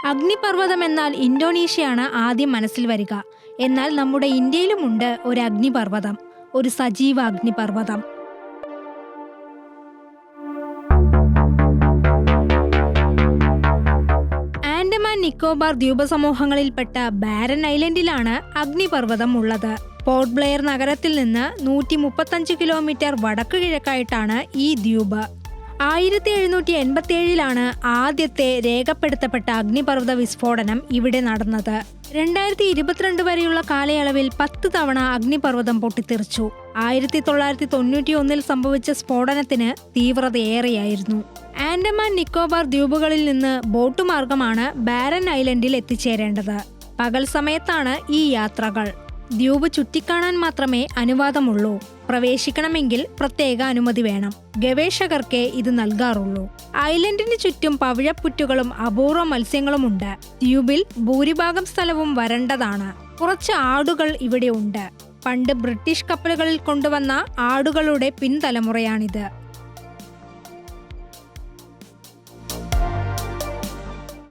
അഗ്നിപർവ്വതം എന്നാൽ ഇന്തോനേഷ്യയാണ് ആദ്യം മനസ്സിൽ വരിക. എന്നാൽ നമ്മുടെ ഇന്ത്യയിലുമുണ്ട് ഒരു അഗ്നിപർവ്വതം, ഒരു സജീവ അഗ്നിപർവ്വതം. ആൻഡമാൻ നിക്കോബാർ ദ്വീപസമൂഹങ്ങളിൽപ്പെട്ട ബാരൻ ഐലൻഡിലാണ് അഗ്നിപർവ്വതം ഉള്ളത്. പോർട്ട് ബ്ലെയർ നഗരത്തിൽ നിന്ന് 135 കിലോമീറ്റർ വടക്കു കിഴക്കായിട്ടാണ് ഈ ദ്വീപ്. 1787 ആദ്യത്തെ രേഖപ്പെടുത്തപ്പെട്ട അഗ്നിപർവ്വത വിസ്ഫോടനം ഇവിടെ നടന്നത്. 2022 വരെയുള്ള കാലയളവിൽ 10 തവണ അഗ്നിപർവ്വതം പൊട്ടിത്തെറിച്ചു. 1991 സംഭവിച്ച സ്ഫോടനത്തിന് തീവ്രതയേറെയായിരുന്നു. ആൻഡമാൻ നിക്കോബാർ ദ്വീപുകളിൽ നിന്ന് ബോട്ട് മാർഗമാണ് ബാരൻ ഐലൻഡിൽ എത്തിച്ചേരേണ്ടത്. പകൽ സമയത്താണ് ഈ യാത്രകൾ. ദ്വീപ് ചുറ്റിക്കാണാൻ മാത്രമേ അനുവാദമുള്ളൂ. പ്രവേശിക്കണമെങ്കിൽ പ്രത്യേക അനുമതി വേണം. ഗവേഷകർക്ക് ഇത് നൽകാറുള്ളൂ. ഐലൻഡിന് ചുറ്റും പവിഴപ്പുറ്റുകളും അപൂർവ മത്സ്യങ്ങളുമുണ്ട്. ദ്വീപിൽ ഭൂരിഭാഗം സ്ഥലവും വരണ്ടതാണ്. കുറച്ച് ആടുകൾ ഇവിടെ ഉണ്ട്. പണ്ട് ബ്രിട്ടീഷ് കപ്പലുകളിൽ കൊണ്ടുവന്ന ആടുകളുടെ പിൻതലമുറയാണിത്.